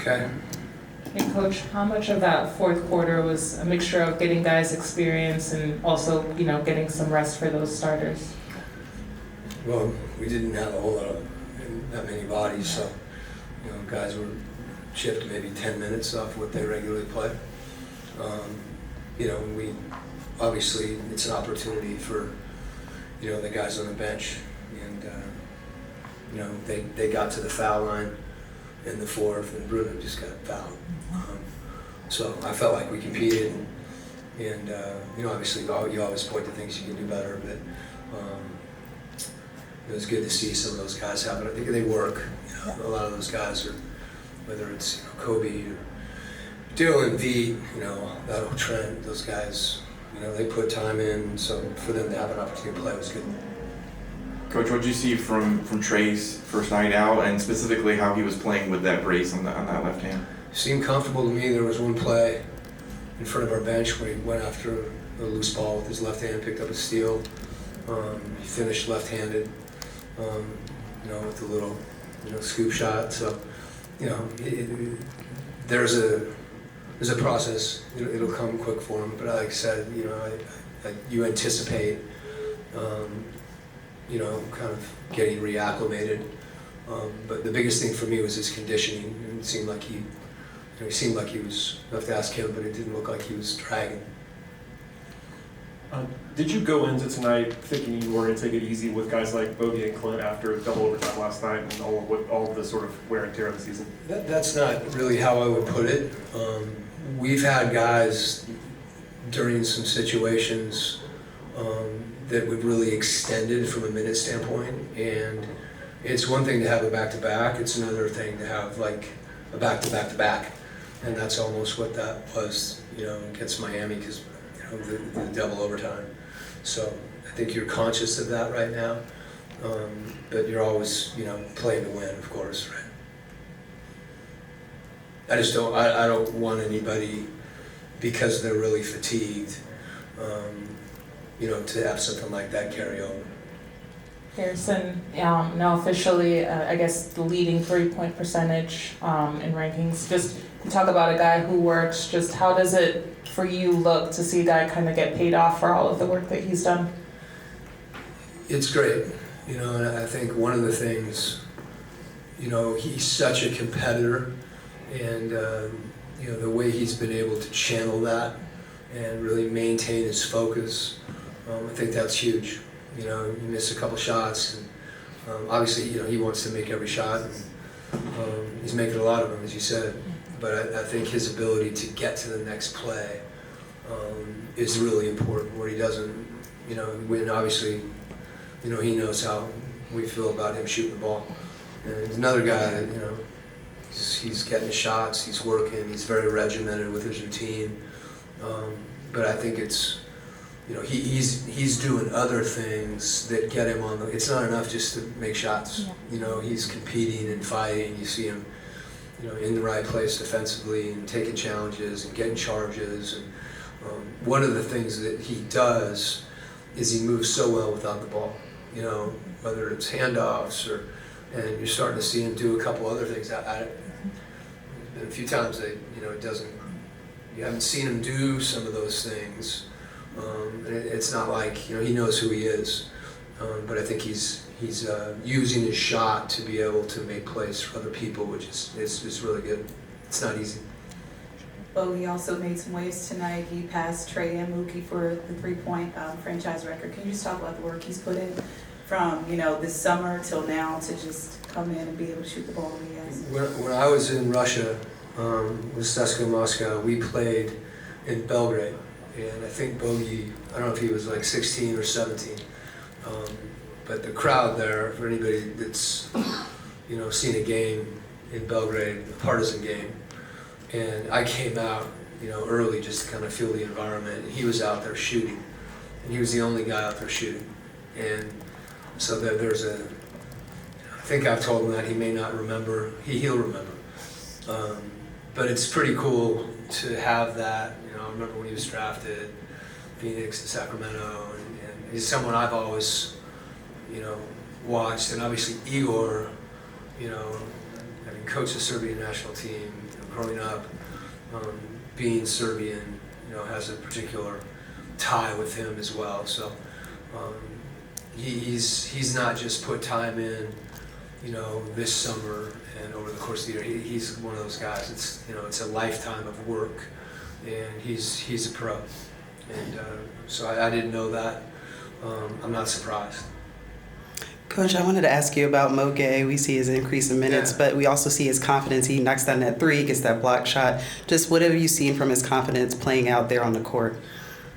Okay. And Coach, how much of that fourth quarter was a mixture of getting guys experience and also, getting some rest for those starters? Well, we didn't have a whole lot of that many bodies, so guys were chipped maybe 10 minutes off what they regularly play. We obviously it's an opportunity for the guys on the bench, and they got to the foul line in the fourth, and Bruno just got fouled. So I felt like we competed, and obviously you always point to things you can do better, but it was good to see some of those guys have it. I think they work. A lot of those guys are, whether it's Kobe or Dylan, V, that old Trent, those guys, they put time in. So for them to have an opportunity to play was good. Coach, what did you see from Trey's first night out, and specifically how he was playing with that brace on that left hand? Seemed comfortable to me. There was one play in front of our bench where he went after a loose ball with his left hand, picked up a steal. He finished left-handed, with a little, scoop shot. So, there's a process. It'll come quick for him. But like I said, you anticipate, kind of getting reacclimated. But the biggest thing for me was his conditioning. It seemed like he was. I have to ask him, but it didn't look like he was dragging. Did you go into tonight thinking you were going to take it easy with guys like Bogey and Clint after double overtime last night and all of the sort of wear and tear of the season? That's not really how I would put it. We've had guys during some situations that we've really extended from a minute standpoint, and it's one thing to have a back-to-back, it's another thing to have like a back-to-back-to-back, and that's almost what that was, against Miami, because the double overtime. So I think you're conscious of that right now, but you're always, playing to win, of course, right? I don't want anybody, because they're really fatigued, to have something like that carry over. Harrison, now officially, I guess the leading 3-point percentage in rankings. Just you talk about a guy who works. Just how does it for you look to see a guy kind of get paid off for all of the work that he's done? It's great, and I think one of the things, he's such a competitor, and the way he's been able to channel that and really maintain his focus, I think that's huge. You miss a couple shots, and obviously, he wants to make every shot, and he's making a lot of them, as you said. But I think his ability to get to the next play is really important, where he doesn't, when obviously, he knows how we feel about him shooting the ball. And he's another guy that, he's getting the shots, he's working, he's very regimented with his routine. But I think it's, he's doing other things that get him on the. It's not enough just to make shots. Yeah. He's competing and fighting. You see him, in the right place defensively and taking challenges and getting charges. And one of the things that he does is he moves so well without the ball. Whether it's handoffs and you're starting to see him do a couple other things. There's been a few times that it doesn't. You haven't seen him do some of those things. It's not like he knows who he is, but I think he's using his shot to be able to make plays for other people, which is really good. It's not easy. Bogey also made some waves tonight. He passed Trey and Mookie for the 3-point franchise record. Can you just talk about the work he's put in from this summer till now to just come in and be able to shoot the ball the way he has? When I was in Russia with CSKA Moscow, we played in Belgrade. And I think Bogey, I don't know if he was like 16 or 17, but the crowd there, for anybody that's, seen a game in Belgrade, a partisan game, and I came out, early just to kind of feel the environment, and he was out there shooting, and he was the only guy out there shooting. And so there's I think I've told him that he may not remember, he'll remember. But it's pretty cool to have that. I remember when he was drafted, Phoenix and Sacramento, and he's someone I've always, watched. And obviously Igor, having coached the Serbian national team, growing up, being Serbian, has a particular tie with him as well. So he's not just put time in, this summer and over the course of the year. He's one of those guys. It's a lifetime of work, and he's a pro. And so I didn't know that. I'm not surprised. Coach, I wanted to ask you about Mo Gay. We see his increase in minutes, Yeah. but we also see his confidence. He knocks down that three, gets that block shot. Just what have you seen from his confidence playing out there on the court?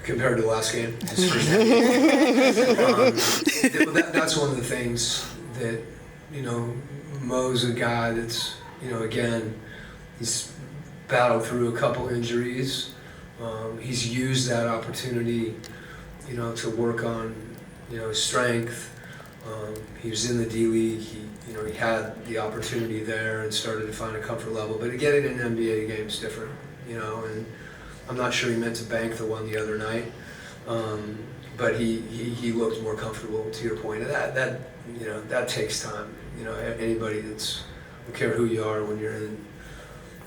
Compared to the last game, his first game. That's one of the things that, Mo's a guy that's, again, he's battled through a couple injuries. He's used that opportunity, to work on, his strength. He was in the D League. He had the opportunity there and started to find a comfort level. But getting an NBA game is different, and I'm not sure he meant to bank the one the other night. But he looked more comfortable, to your point. And that takes time. Anybody I don't care who you are, when you're in,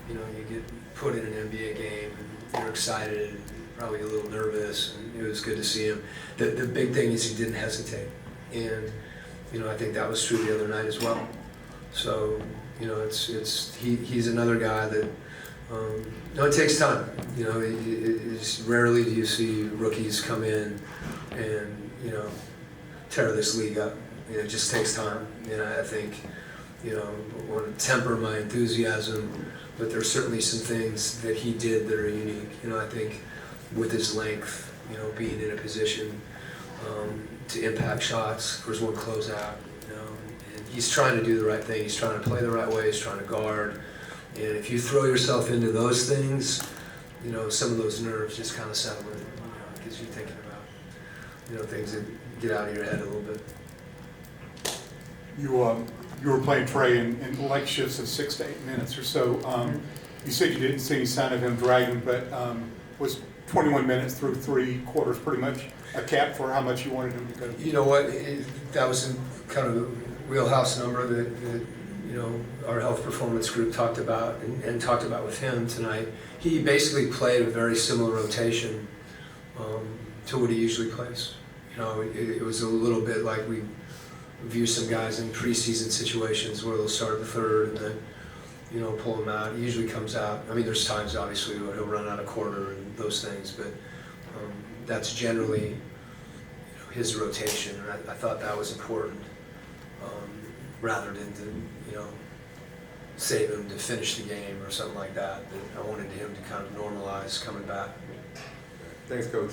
you get put in an NBA game and you're excited and probably a little nervous, and it was good to see him. The big thing is he didn't hesitate. And I think that was true the other night as well. So he's another guy that it takes time. It's rarely do you see rookies come in and tear this league up. It just takes time. I think I want to temper my enthusiasm, but there's certainly some things that he did that are unique. I think with his length, being in a position to impact shots. There's one closeout, and he's trying to do the right thing. He's trying to play the right way. He's trying to guard. And if you throw yourself into those things, some of those nerves just kind of settle in. It gets you thinking about, things that get out of your head a little bit. You were playing Trey in like shifts of 6 to 8 minutes or so. You said you didn't see any sign of him dragging, but was 21 minutes through 3 quarters pretty much a cap for how much you wanted him to go? You know what? That was kind of the wheelhouse number that our health performance group talked about and talked about with him tonight. He basically played a very similar rotation to what he usually plays. It was a little bit like we view some guys in preseason situations where they'll start the third and then pull him out. He usually comes out. I mean, there's times obviously where he'll run out a quarter and those things, but that's generally his rotation, and I thought that was important, rather than to save him to finish the game or something like that. But I wanted him to kind of normalize coming back. Thanks, Coach.